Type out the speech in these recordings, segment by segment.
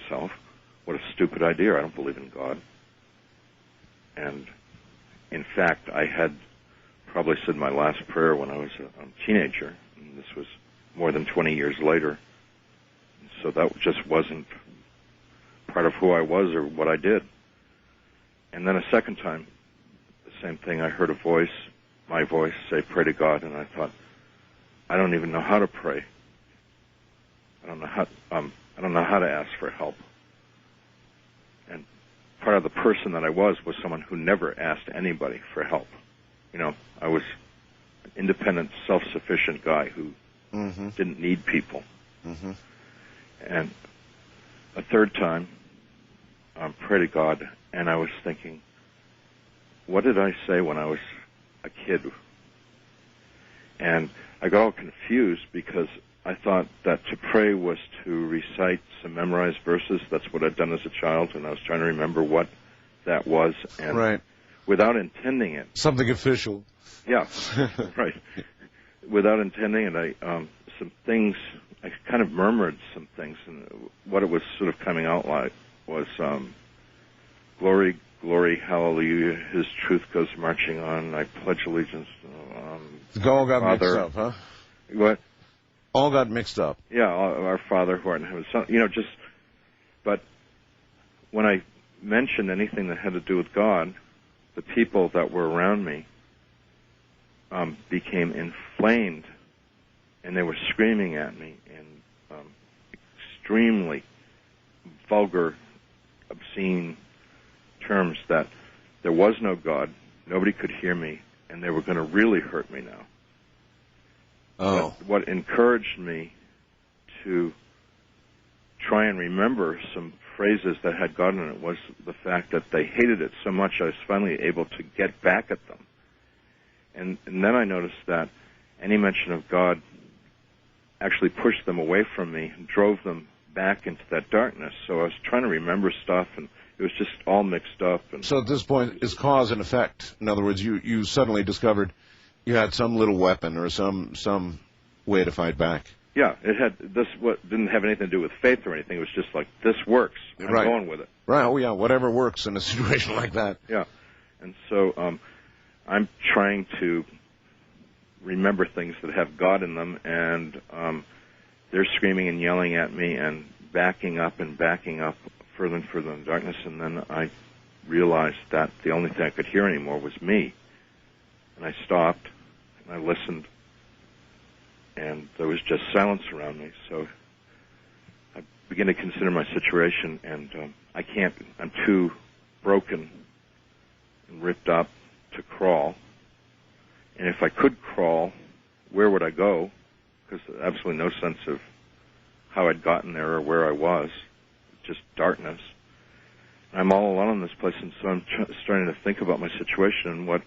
myself, what a stupid idea. I don't believe in God. And in fact, I had probably said my last prayer when I was a teenager, and this was more than 20 years later. So that just wasn't part of who I was or what I did. And then a second time, the same thing. I heard a voice, my voice, say, "Pray to God," and I thought, I don't even know how to pray. I don't know how to ask for help. And part of the person that I was someone who never asked anybody for help. You know, I was an independent, self-sufficient guy who didn't need people. Mm-hmm. And a third time, pray to God, and I was thinking, what did I say when I was a kid? And I got all confused because I thought that to pray was to recite some memorized verses. That's what I'd done as a child, and I was trying to remember what that was. And right. Without intending it. Something official. Yeah, right. Without intending it, some things, I kind of murmured some things, and what it was sort of coming out like was, glory, glory, hallelujah, his truth goes marching on, I pledge allegiance to it all got Father. mixed up, huh? What? All got mixed up. Yeah, our Father who art in heaven. So, but when I mentioned anything that had to do with God, the people that were around me became inflamed, and they were screaming at me in extremely vulgar, obscene terms that there was no God, nobody could hear me, and they were going to really hurt me now. Oh. But what encouraged me to try and remember some phrases that had God in it was the fact that they hated it so much I was finally able to get back at them. And then I noticed that any mention of God actually pushed them away from me and drove them back into that darkness. So I was trying to remember stuff, and it was just all mixed up. And so at this point, it's cause and effect. In other words, you suddenly discovered you had some little weapon or some way to fight back. Yeah, it had this. What didn't have anything to do with faith or anything. It was just like, this works. I'm right. going with it. Right. Oh yeah, whatever works in a situation like that. Yeah, and so I'm trying to remember things that have God in them, and they're screaming and yelling at me and backing up further and further in the darkness. And then I realized that the only thing I could hear anymore was me. And I stopped, and I listened, and there was just silence around me. So I began to consider my situation, and I'm too broken and ripped up to crawl. And if I could crawl, where would I go? Because absolutely no sense of how I'd gotten there or where I was, just darkness. I'm all alone in this place, and so I'm starting to think about my situation and what,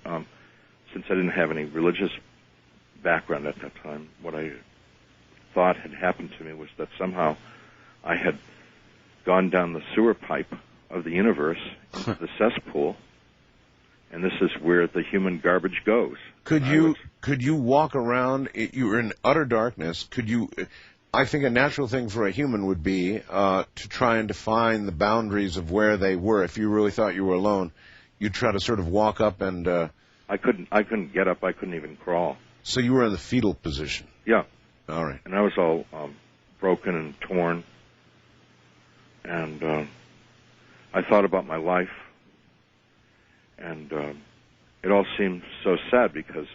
since I didn't have any religious background at that time, what I thought had happened to me was that somehow I had gone down the sewer pipe of the universe into the cesspool, and this is where the human garbage goes. Could you walk around? You were in utter darkness. Could you? I think a natural thing for a human would be to try and define the boundaries of where they were. If you really thought you were alone, you'd try to sort of walk up and. I couldn't get up. I couldn't even crawl. So you were in the fetal position. Yeah. All right. And I was all broken and torn, and I thought about my life, and it all seemed so sad because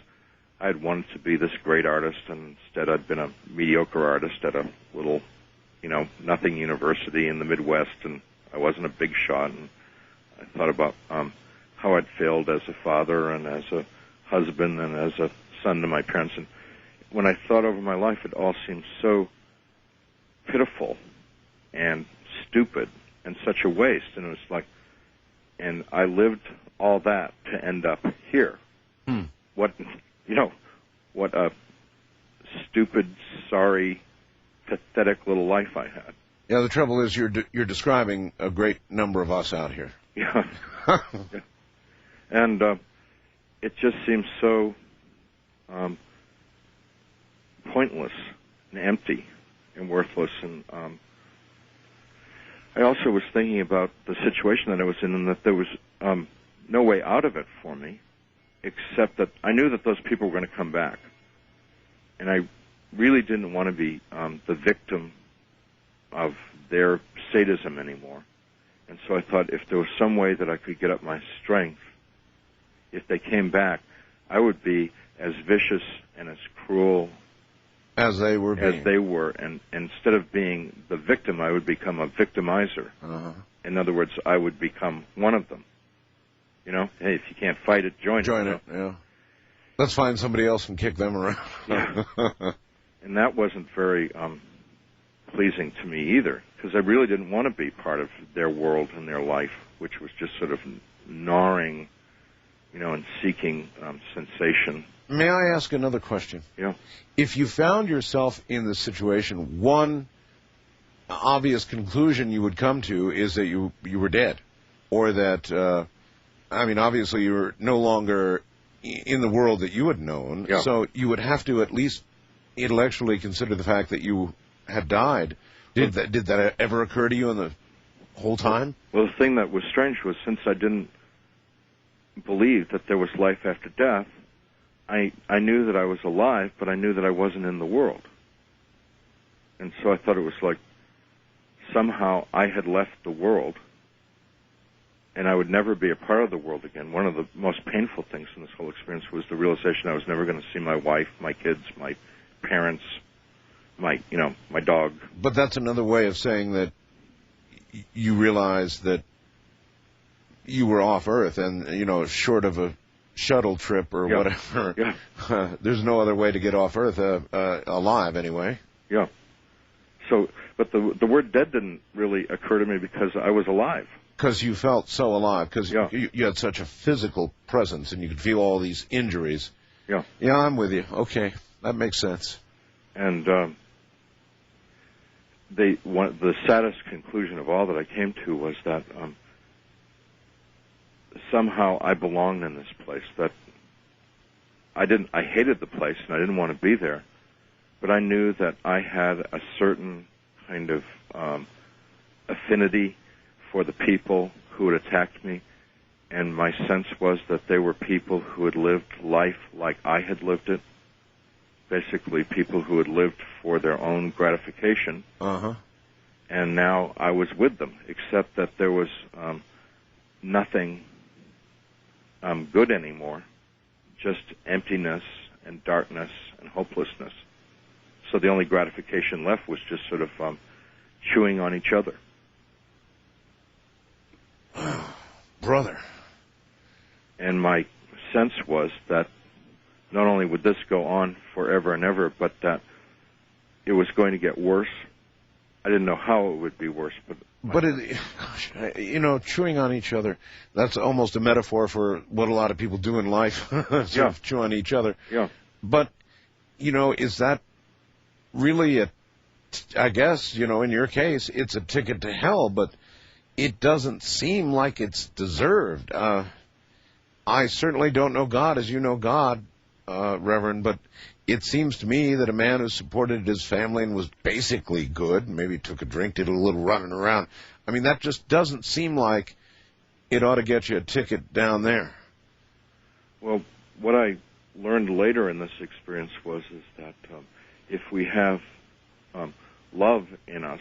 I had wanted to be this great artist, and instead I'd been a mediocre artist at a little, nothing university in the Midwest, and I wasn't a big shot. And I thought about how I'd failed as a father and as a husband and as a son to my parents. And when I thought over my life, it all seemed so pitiful and stupid and such a waste. And it was like, and I lived all that to end up here. What a stupid, sorry, pathetic little life I had. Yeah, the trouble is you're describing a great number of us out here. Yeah. Yeah. And it just seems so pointless and empty and worthless. And I also was thinking about the situation that I was in, and that there was no way out of it for me, except that I knew that those people were going to come back. And I really didn't want to be the victim of their sadism anymore. And so I thought if there was some way that I could get up my strength, if they came back, I would be as vicious and as cruel as they were. And instead of being the victim, I would become a victimizer. Uh-huh. In other words, I would become one of them. You know, hey, if you can't fight it, join it. Yeah. Let's find somebody else and kick them around. Yeah. And that wasn't very pleasing to me either, because I really didn't want to be part of their world and their life, which was just sort of gnawing, you know, and seeking sensation. May I ask another question? Yeah. If you found yourself in this situation, one obvious conclusion you would come to is that you were dead, or that, obviously you were no longer in the world that you had known, yeah. So you would have to at least intellectually consider the fact that you had died. Did that ever occur to you in the whole time? Well, the thing that was strange was, since I didn't believe that there was life after death, I knew that I was alive, but I knew that I wasn't in the world. And so I thought it was like somehow I had left the world, and I would never be a part of the world again. One of the most painful things in this whole experience was the realization I was never going to see my wife, my kids, my parents, my dog. But that's another way of saying that you realized that you were off Earth, and, short of a shuttle trip or whatever, there's no other way to get off Earth alive anyway. Yeah. So, but the word dead didn't really occur to me because I was alive. Because you felt so alive, because you had such a physical presence, and you could feel all these injuries. Yeah. Yeah, I'm with you. Okay, that makes sense. And the saddest conclusion of all that I came to was that somehow I belonged in this place. That I hated the place and I didn't want to be there, but I knew that I had a certain kind of affinity for the people who had attacked me, and my sense was that they were people who had lived life like I had lived it. Basically, people who had lived for their own gratification. Uh-huh. And now I was with them, except that there was nothing good anymore, just emptiness and darkness and hopelessness. So the only gratification left was just sort of chewing on each other. Brother. And my sense was that not only would this go on forever and ever, but that it was going to get worse. I didn't know how it would be worse, but chewing on each other, that's almost a metaphor for what a lot of people do in life, chew on each other. Yeah. But, is that really I guess, in your case, it's a ticket to hell, but it doesn't seem like it's deserved. I certainly don't know God as you know God, Reverend, but it seems to me that a man who supported his family and was basically good, maybe took a drink, did a little running around, that just doesn't seem like it ought to get you a ticket down there. Well, what I learned later in this experience is that if we have love in us,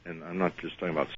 and I'm not just talking about